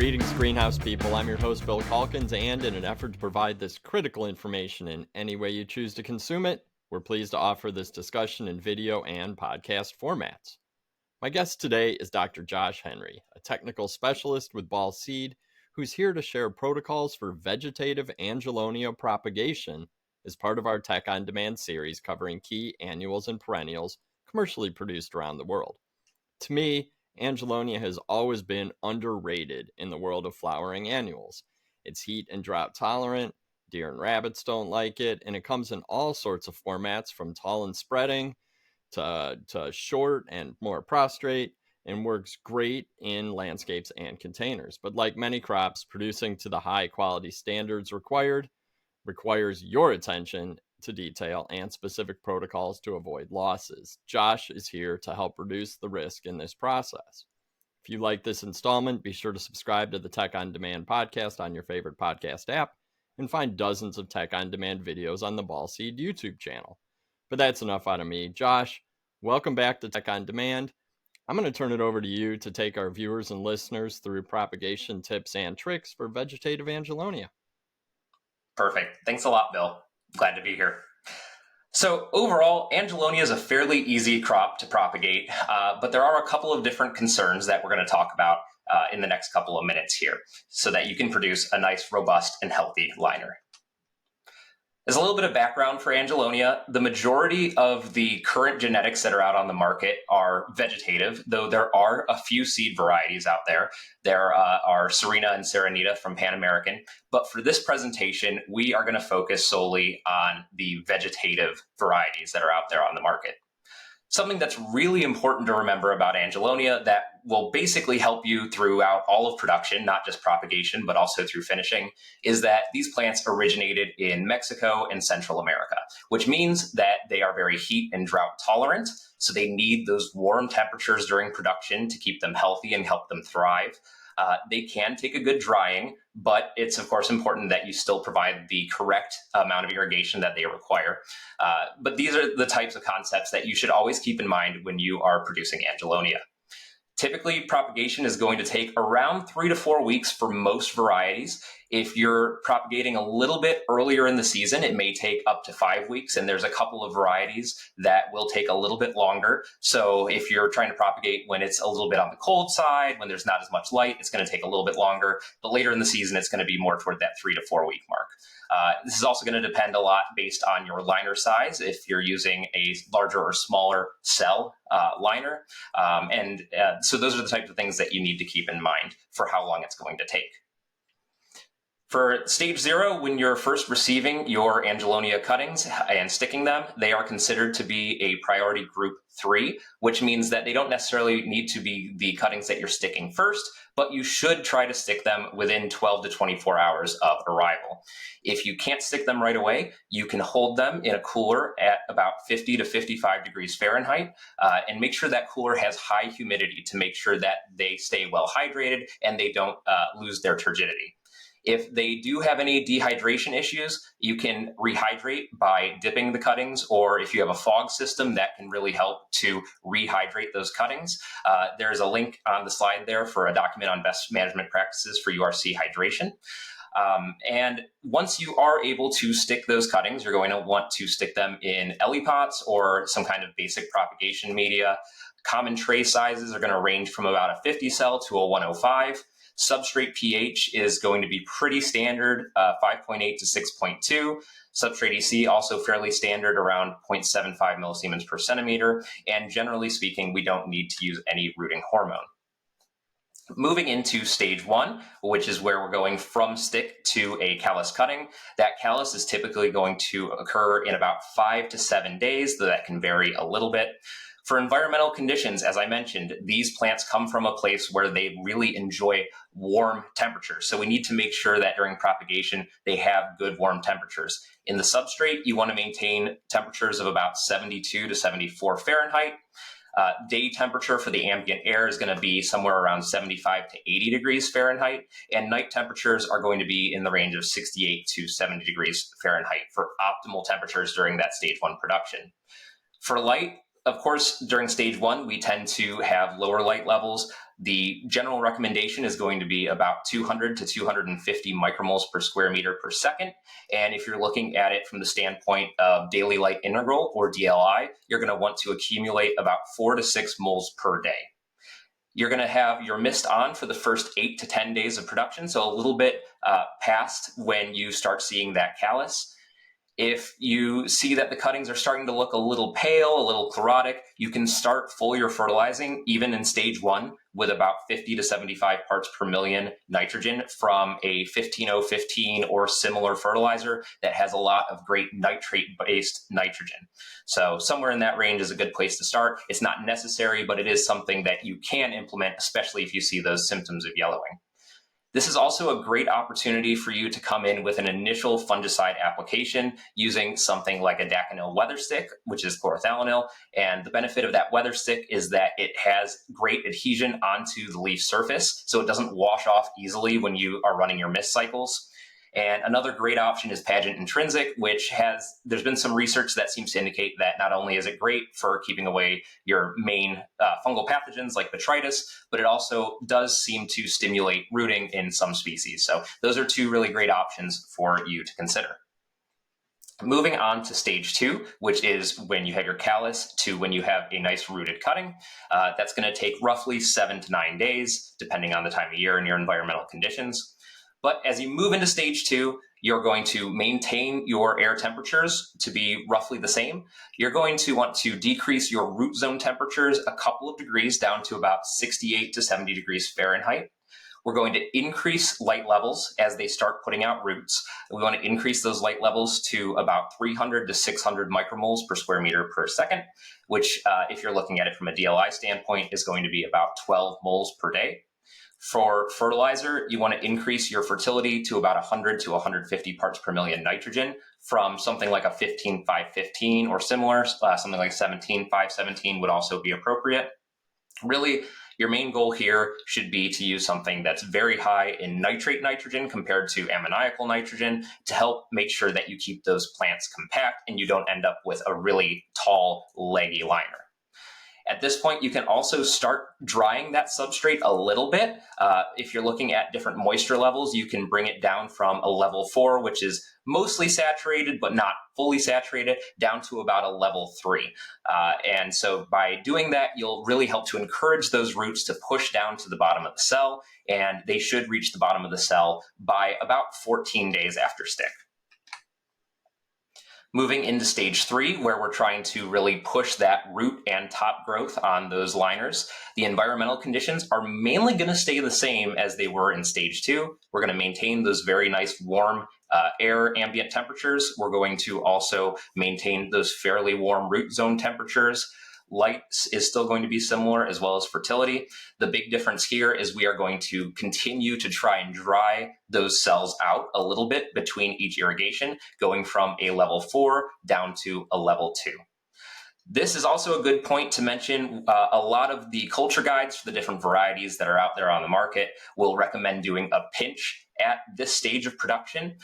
Greetings, greenhouse people. I'm your host, Bill Calkins, and in an effort to provide this critical information in any way you choose to consume it, we're pleased to offer this discussion in video and podcast formats. My guest today is Dr. Josh Henry, a technical specialist with Ball Seed, who's here to share protocols for vegetative Angelonia propagation as part of our Tech on Demand series covering key annuals and perennials commercially produced around the world. To me, Angelonia has always been underrated in the world of flowering annuals. It's heat and drought tolerant, deer and rabbits don't like it, and it comes in all sorts of formats from tall and spreading to short and more prostrate, and works great in landscapes and containers. But like many crops, producing to the high quality standards requires your attention to detail and specific protocols to avoid losses. Josh is here to help reduce the risk in this process. If you like this installment, be sure to subscribe to the Tech on Demand podcast on your favorite podcast app and find dozens of Tech on Demand videos on the Ball Seed YouTube channel. But that's enough out of me. Josh, welcome back to Tech on Demand. I'm going to turn it over to you to take our viewers and listeners through propagation tips and tricks for vegetative Angelonia. Perfect. Thanks a lot, Bill. Glad to be here. So overall, Angelonia is a fairly easy crop to propagate, but there are a couple of different concerns that we're going to talk about in the next couple of minutes here so that you can produce a nice, robust, and healthy liner. As a little bit of background for Angelonia, the majority of the current genetics that are out on the market are vegetative, though there are a few seed varieties out there. There are Serena and Serenita from Pan American, but for this presentation, we are going to focus solely on the vegetative varieties that are out there on the market. Something that's really important to remember about Angelonia that will basically help you throughout all of production, not just propagation, but also through finishing, is that these plants originated in Mexico and Central America, which means that they are very heat and drought tolerant. So they need those warm temperatures during production to keep them healthy and help them thrive. They can take a good drying, but it's of course important that you still provide the correct amount of irrigation that they require. But these are the types of concepts that you should always keep in mind when you are producing Angelonia. Typically, propagation is going to take around 3 to 4 weeks for most varieties. If you're propagating a little bit earlier in the season, it may take up to 5 weeks, and there's a couple of varieties that will take a little bit longer. So if you're trying to propagate when it's a little bit on the cold side, when there's not as much light, it's going to take a little bit longer. But later in the season, it's going to be more toward that 3 to 4 week mark. This is also going to depend a lot based on your liner size, if you're using a larger or smaller cell liner. So those are the types of things that you need to keep in mind for how long it's going to take. For stage 0, when you're first receiving your Angelonia cuttings and sticking them, they are considered to be a priority group 3, which means that they don't necessarily need to be the cuttings that you're sticking first, but you should try to stick them within 12 to 24 hours of arrival. If you can't stick them right away, you can hold them in a cooler at about 50 to 55 degrees Fahrenheit and make sure that cooler has high humidity to make sure that they stay well hydrated and they don't lose their turgidity. If they do have any dehydration issues, you can rehydrate by dipping the cuttings, or if you have a fog system, that can really help to rehydrate those cuttings. There's a link on the slide there for a document on best management practices for URC hydration. And once you are able to stick those cuttings, you're going to want to stick them in ellie pots or some kind of basic propagation media. Common tray sizes are going to range from about a 50 cell to a 105. Substrate pH is going to be pretty standard, 5.8 to 6.2. Substrate EC also fairly standard, around 0.75 millisiemens per centimeter. And generally speaking, we don't need to use any rooting hormone. Moving into stage 1, which is where we're going from stick to a callus cutting. That callus is typically going to occur in about 5 to 7 days, though that can vary a little bit. For environmental conditions, as I mentioned, these plants come from a place where they really enjoy warm temperatures. So we need to make sure that during propagation, they have good warm temperatures. In the substrate, you want to maintain temperatures of about 72 to 74 Fahrenheit. Day temperature for the ambient air is going to be somewhere around 75 to 80 degrees Fahrenheit, and night temperatures are going to be in the range of 68 to 70 degrees Fahrenheit for optimal temperatures during that stage 1 production. For light, of course, during stage 1, we tend to have lower light levels. The general recommendation is going to be about 200 to 250 micromoles per square meter per second. And if you're looking at it from the standpoint of daily light integral, or DLI, you're going to want to accumulate about 4 to 6 moles per day. You're going to have your mist on for the first 8 to 10 days of production, so a little bit past when you start seeing that callus. If you see that the cuttings are starting to look a little pale, a little chlorotic, you can start foliar fertilizing even in stage 1 with about 50 to 75 parts per million nitrogen from a 15015 or similar fertilizer that has a lot of great nitrate-based nitrogen. So somewhere in that range is a good place to start. It's not necessary, but it is something that you can implement, especially if you see those symptoms of yellowing. This is also a great opportunity for you to come in with an initial fungicide application using something like a Daconil weather stick, which is chlorothalonil. And the benefit of that weather stick is that it has great adhesion onto the leaf surface, so it doesn't wash off easily when you are running your mist cycles. And another great option is Pageant Intrinsic, which there's been some research that seems to indicate that not only is it great for keeping away your main fungal pathogens like botrytis, but it also does seem to stimulate rooting in some species. So those are 2 really great options for you to consider. Moving on to stage 2, which is when you have your callus to when you have a nice rooted cutting. That's going to take roughly 7 to 9 days, depending on the time of year and your environmental conditions. But as you move into stage 2, you're going to maintain your air temperatures to be roughly the same. You're going to want to decrease your root zone temperatures a couple of degrees down to about 68 to 70 degrees Fahrenheit. We're going to increase light levels as they start putting out roots. We want to increase those light levels to about 300 to 600 micromoles per square meter per second, which if you're looking at it from a DLI standpoint is going to be about 12 moles per day. For fertilizer, you want to increase your fertility to about 100 to 150 parts per million nitrogen from something like a 15-5-15 or similar, something like 17-5-17 would also be appropriate. Really, your main goal here should be to use something that's very high in nitrate nitrogen compared to ammoniacal nitrogen to help make sure that you keep those plants compact and you don't end up with a really tall, leggy liner. At this point, you can also start drying that substrate a little bit. If you're looking at different moisture levels, you can bring it down from a level 4, which is mostly saturated but not fully saturated, down to about a level 3. And so by doing that, you'll really help to encourage those roots to push down to the bottom of the cell, and they should reach the bottom of the cell by about 14 days after stick. Moving into stage 3, where we're trying to really push that root and top growth on those liners, the environmental conditions are mainly going to stay the same as they were in stage 2. We're going to maintain those very nice warm air ambient temperatures. We're going to also maintain those fairly warm root zone temperatures. Light is still going to be similar, as well as fertility. The big difference here is we are going to continue to try and dry those cells out a little bit between each irrigation, going from a level 4 down to a level 2. This is also a good point to mention. A lot of the culture guides for the different varieties that are out there on the market will recommend doing a pinch at this stage of production.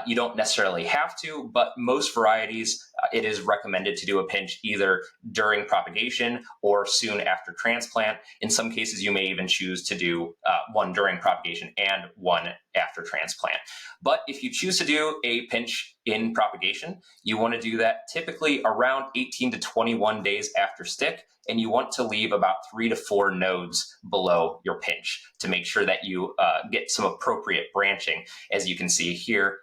You don't necessarily have to, but most varieties, it is recommended to do a pinch either during propagation or soon after transplant. In some cases, you may even choose to do one during propagation and one after transplant. But if you choose to do a pinch in propagation, you want to do that typically around 18 to 21 days after stick, and you want to leave about 3 to 4 nodes below your pinch to make sure that you get some appropriate branching, as you can see here,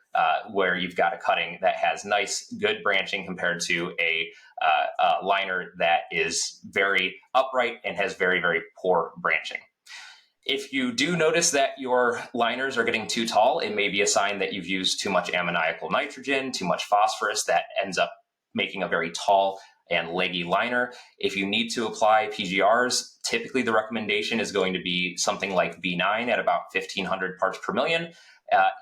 where you've got a cutting that has nice, good branching compared to a liner that is very upright and has very, very poor branching. If you do notice that your liners are getting too tall, it may be a sign that you've used too much ammoniacal nitrogen, too much phosphorus that ends up making a very tall and leggy liner. If you need to apply PGRs, typically the recommendation is going to be something like V9 at about 1,500 parts per million,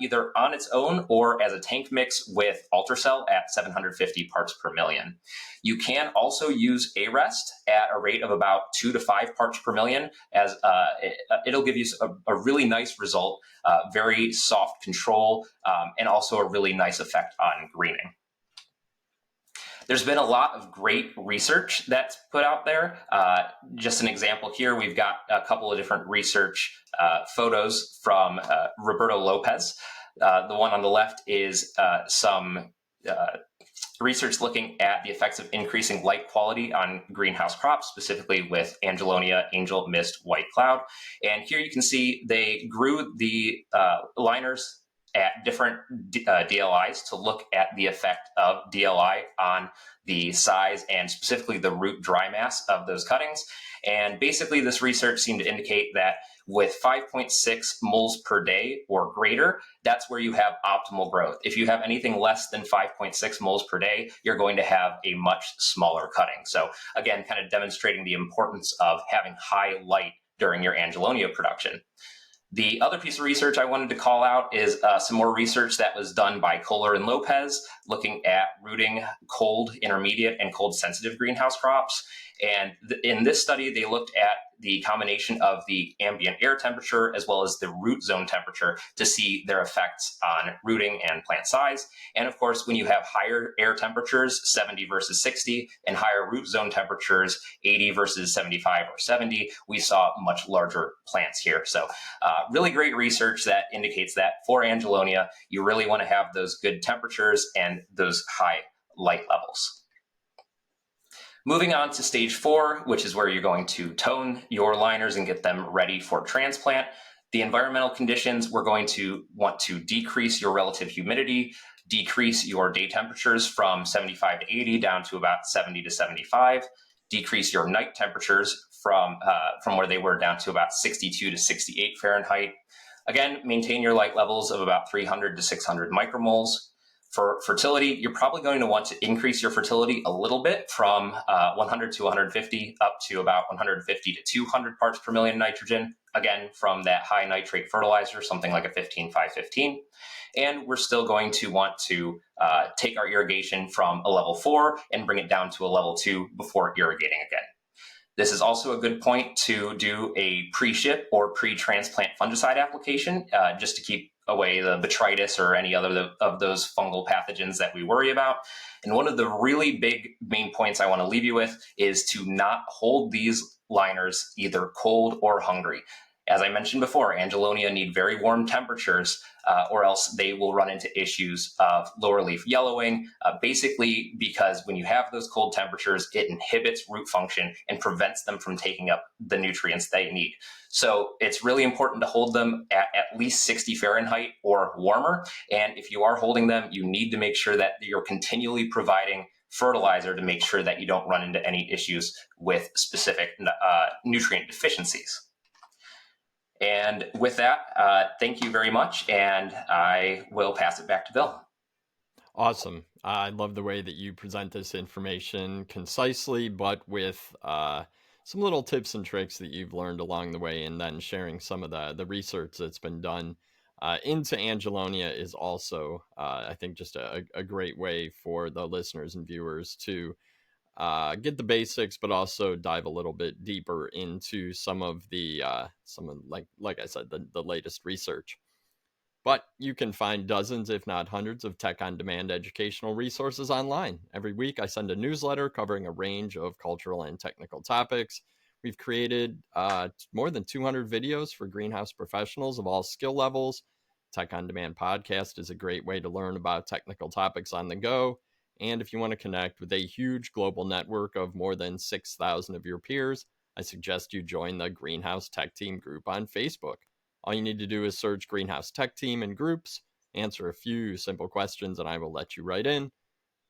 either on its own or as a tank mix with Ultracell at 750 parts per million. You can also use Arest at a rate of about 2 to 5 parts per million, as it'll give you a really nice result, very soft control, and also a really nice effect on greening. There's been a lot of great research that's put out there. Just an example here, we've got a couple of different research photos from Roberto Lopez. The one on the left is some research looking at the effects of increasing light quality on greenhouse crops, specifically with Angelonia, angel, mist, white cloud. And here you can see they grew the liners at different DLIs to look at the effect of DLI on the size and specifically the root dry mass of those cuttings. And basically, this research seemed to indicate that with 5.6 moles per day or greater, that's where you have optimal growth. If you have anything less than 5.6 moles per day, you're going to have a much smaller cutting. So again, kind of demonstrating the importance of having high light during your Angelonia production. The other piece of research I wanted to call out is some more research that was done by Kohler and Lopez, looking at rooting cold, intermediate, and cold sensitive greenhouse crops. And in this study, they looked at the combination of the ambient air temperature as well as the root zone temperature to see their effects on rooting and plant size. And of course, when you have higher air temperatures, 70 versus 60, and higher root zone temperatures, 80 versus 75 or 70, we saw much larger plants here. So really great research that indicates that for Angelonia, you really want to have those good temperatures and those high light levels. Moving on to stage 4, which is where you're going to tone your liners and get them ready for transplant. The environmental conditions, we're going to want to decrease your relative humidity, decrease your day temperatures from 75 to 80 down to about 70 to 75, decrease your night temperatures from where they were down to about 62 to 68 Fahrenheit. Again, maintain your light levels of about 300 to 600 micromoles. For fertility, you're probably going to want to increase your fertility a little bit from 100 to 150 up to about 150 to 200 parts per million nitrogen, again, from that high nitrate fertilizer, something like a 15-5-15. And we're still going to want to take our irrigation from a level 4 and bring it down to a level 2 before irrigating again. This is also a good point to do a pre-ship or pre-transplant fungicide application, just to keep away the botrytis or any other of those fungal pathogens that we worry about. And one of the really big main points I want to leave you with is to not hold these liners either cold or hungry. As I mentioned before, Angelonia need very warm temperatures or else they will run into issues of lower leaf yellowing, basically because when you have those cold temperatures, it inhibits root function and prevents them from taking up the nutrients they need. So it's really important to hold them at least 60 Fahrenheit or warmer. And if you are holding them, you need to make sure that you're continually providing fertilizer to make sure that you don't run into any issues with specific nutrient deficiencies. And with that, thank you very much, and I will pass it back to Bill. Awesome. I love the way that you present this information concisely, but with some little tips and tricks that you've learned along the way, and then sharing some of the research that's been done into Angelonia is also, I think, just a great way for the listeners and viewers to get the basics, but also dive a little bit deeper into some of like I said, the latest research. But you can find dozens, if not hundreds, of tech on demand educational resources online. Every week, I send a newsletter covering a range of cultural and technical topics. We've created more than 200 videos for greenhouse professionals of all skill levels. Tech on Demand podcast is a great way to learn about technical topics on the go. And if you want to connect with a huge global network of more than 6,000 of your peers, I suggest you join the Greenhouse Tech Team group on Facebook. All you need to do is search Greenhouse Tech Team in groups, answer a few simple questions, and I will let you right in.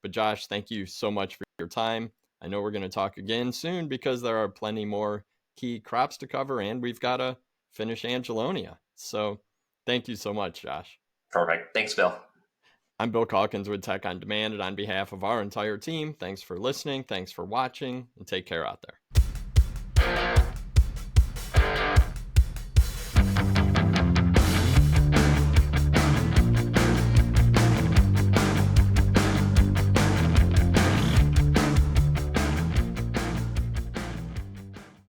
But Josh, thank you so much for your time. I know we're going to talk again soon because there are plenty more key crops to cover, and we've got to finish Angelonia. So thank you so much, Josh. Perfect. Thanks, Bill. I'm Bill Calkins with Tech on Demand, and on behalf of our entire team, thanks for listening, thanks for watching, and take care out there.